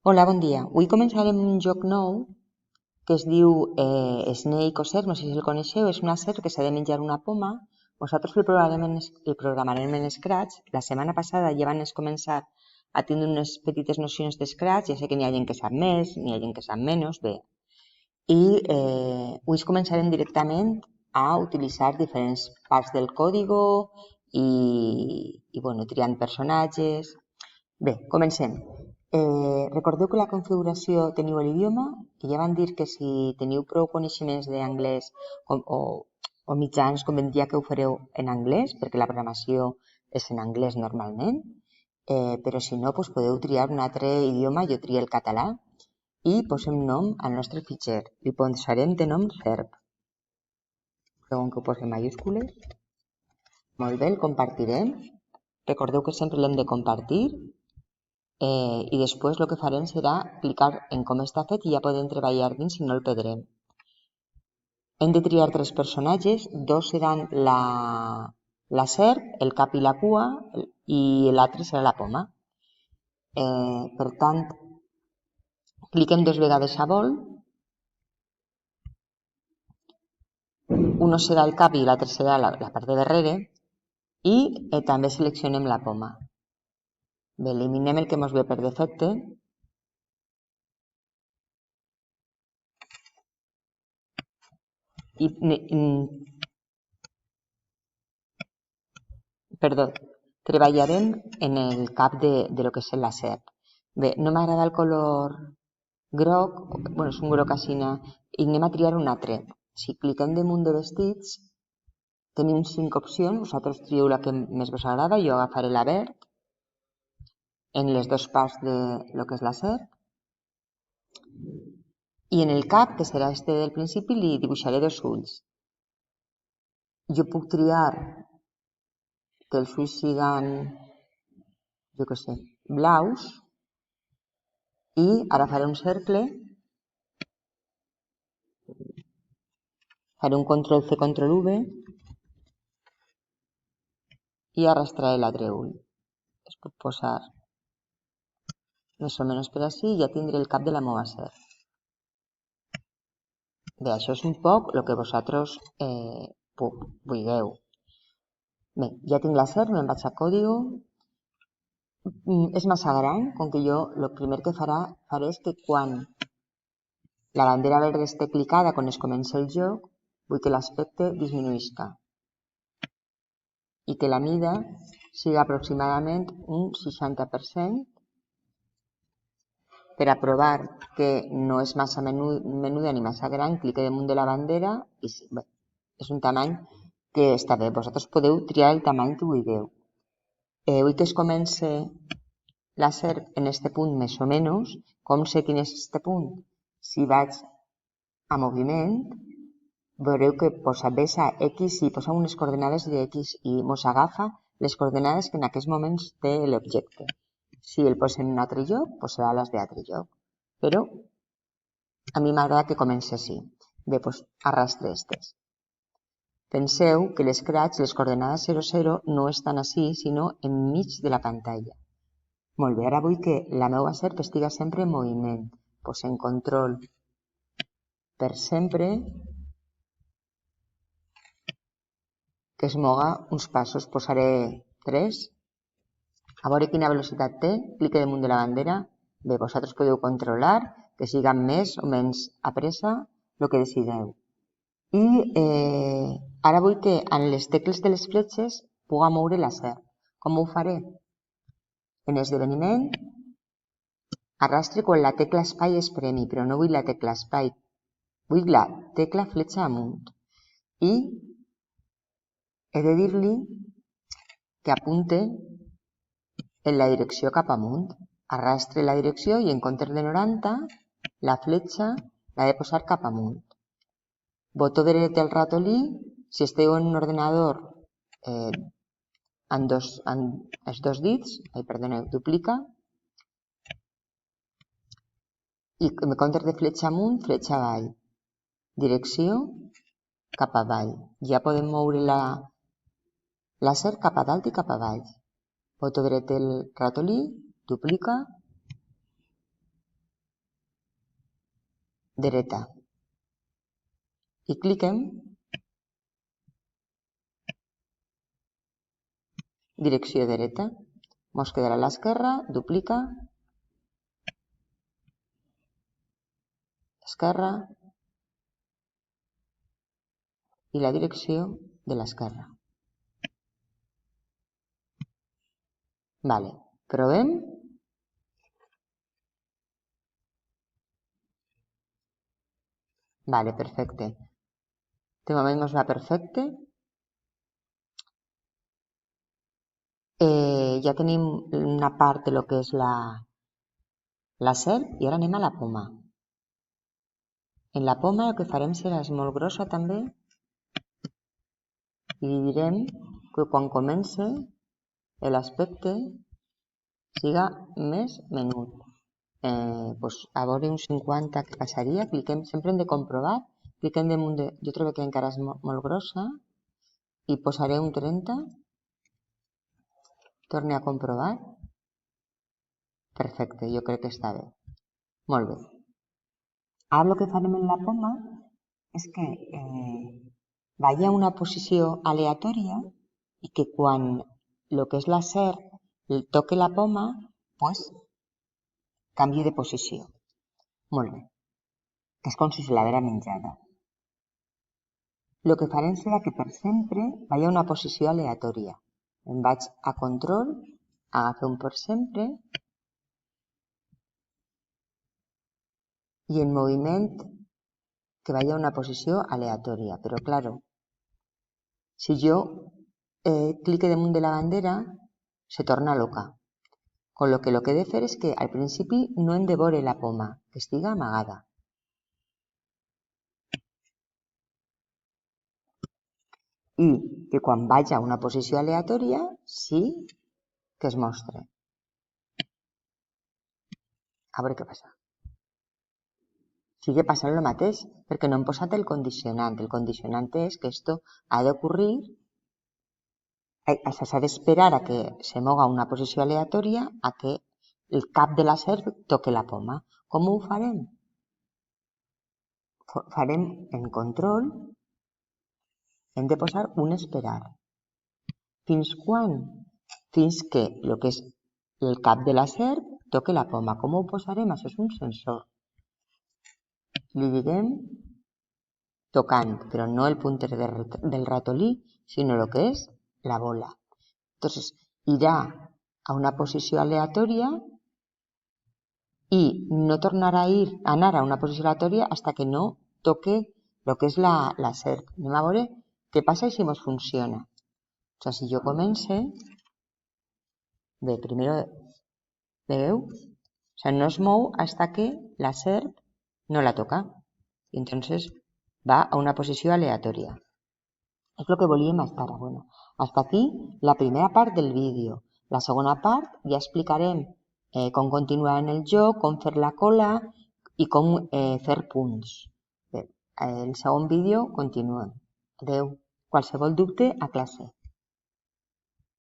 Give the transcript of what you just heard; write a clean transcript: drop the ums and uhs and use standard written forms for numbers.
Hola, bon dia. Avui començarem un joc nou que es diu Snake o Serp, no sé si el coneixeu. És una serp que s'ha de menjar una poma. Nosaltres el programarem en Scratch. La setmana passada ja van començar a tindre unes petites nocions de Scratch. Ja sé que n'hi ha gent que sap més, n'hi ha gent que sap menys. Bé, i avui començarem directament a utilitzar diferents parts del còdigo i bueno, triant personatges. Bé, comencem. Recordeu que la configuració teniu l'idioma i ja van dir que si teniu prou coneixements d'anglès o mitjans convendria que ho fareu en anglès, perquè la programació és en anglès normalment, però si no podeu triar un altre idioma. Jo trio el català i posem nom al nostre fitxer. Li posarem de nom Serp. Segon que ho posem majúscules. Molt bé, el compartirem. Recordeu que sempre l'hem de compartir. I després el que farem serà clicar en com està fet i ja podem treballar dins, si no el perdrem. Hem de triar 3 personatges, 2 seran la serp, el cap i la cua, i l'altre serà la poma. Per tant, cliquem 2 vegades a vol. Un serà el cap i l'altre serà la part de darrere, i també seleccionem la poma. Bé, eliminem el que ens ve per defecte. Treballarem en el cap de lo que és la serp. Bé, no m'agrada el color groc, bueno, és un groc aixina, i anem a triar un altre. Si cliquem damunt de vestits, tenim 5 opcions, vosaltres trieu la que més us agrada. Jo agafaré la verd, en les 2 parts de lo que és la serp, i en el cap, que serà este del principi, li dibuixaré 2 ulls. Jo puc triar que els ulls siguin, jo què sé, blaus, i ara faré un cercle, faré un control C, control V i arrastraré l'altre ull. Es pot posar més o menys per així i ja tindré el cap de la meva serp. Bé, això és un poc el que vosaltres vulgueu. Bé, ja tinc la serp, me'n vaig a còdigo. És massa gran, com que jo el primer que faré és que quan la bandera verda esté clicada, quan es comença el joc, vull que l'aspecte disminuïsca i que la mida sigui aproximadament un 60%. Per a provar que no és massa menuda ni massa gran, clique damunt de la bandera i sí, bé, és un tamany que està bé. Vosaltres podeu triar el tamany que vulgueu. Vull que es comenci la serp en este punt més o menys. Com sé quin és este punt? Si vaig a moviment, veureu que posa besa X i posa unes coordenades de X i mos agafa les coordenades que en aquests moments té l'objecte. Si el posem en un altre lloc, serà les d'altre lloc. Però a mi m'agrada que comenci així. Bé, arrastre estes. Penseu que l'Scratch, les coordenades 00, no estan així, sinó enmig de la pantalla. Molt bé, ara vull que la meva serp estiga sempre en moviment. Posem control per sempre, que es moga uns passos. Posaré 3. A veure quina velocitat té, clique damunt de la bandera. Bé, vosaltres podeu controlar que siga més o menys a pressa, el que decideu. I ara vull que en les tecles de les fletxes puga moure la serp. Com ho faré? En esdeveniment, arrastre quan la tecla espai es premi, però no vull la tecla espai, vull la tecla fletxa amunt. I he de dir-li que apunte en la direcció cap amunt. Arrastre la direcció i en comptes de 90, la fletxa l'ha de posar cap amunt. Botó dret del ratolí, si esteu en un ordinador amb els dos dits, duplica, i en comptes de fletxa amunt, fletxa avall. Direcció cap avall. Ja podem moure la serp cap a dalt i cap avall. Botó dret del ratolí, duplica dreta i cliquem direcció dreta. Ens quedarà a l'esquerra, duplica, esquerra i la direcció de l'esquerra. Vale, provem. Vale, perfecte. De moment ens va perfecte. Ja tenim una part de lo que és la serp i ara anem a la poma. En la poma el que farem serà molt grossa també i direm que quan comence l'aspecte siga més menut. A veure uns 50 que passaria, cliquem, sempre hem de comprovar, cliquem damunt de, jo trobo que encara és molt grossa i posaré un 30, torni a comprovar, perfecte, jo crec que està bé, molt bé. Ara el que farem en la poma és que vagi a una posició aleatòria i que quan el que és la serp toque la poma, pues, canvi de posició. Molt bé. És com si se l'haguera menjada. El que farem serà que per sempre vagi a una posició aleatòria. Em vaig a control, agafo un per sempre i en moviment que vagi a una posició aleatòria. Però, claro, si jo clique damunt de la bandera, se torna loca. Con lo que he de fer és que al principi no hem de veure la poma, que estiga amagada. I que quan vaig a una posició aleatòria sí que es mostra. A veure què passa. Sigue passant el mateix, perquè no hem posat el condicionant. El condicionant és que esto ha d'ocurrir, s'ha d'esperar a que se moga a una posició aleatòria a que el cap de la serp toque la poma. Com ho farem? Farem en control, hem de posar un esperar. Fins quan? Fins que el que és el cap de la serp toque la poma. Com ho posarem? Això és un sensor. Li diguem tocant, però no el punter del ratolí, sinó el que és la bola. Entonces, irà a una posició aleatòria i no tornarà a anar a una posició aleatòria fins que no toque el que és la serp. Anem a veure què passa si ens funciona. O sigui, si jo comence, bé, primer, veieu? O sigui, no es mou fins que la serp no la toca. I entonces va a una posició aleatòria. És el que volíem estar. Bueno, hasta aquí la primera part del vídeo. La segona part ja explicarem com continuar en el joc, com fer la cola i com fer punts. Bé, el segon vídeo continuem. Adeu. Qualsevol dubte a classe.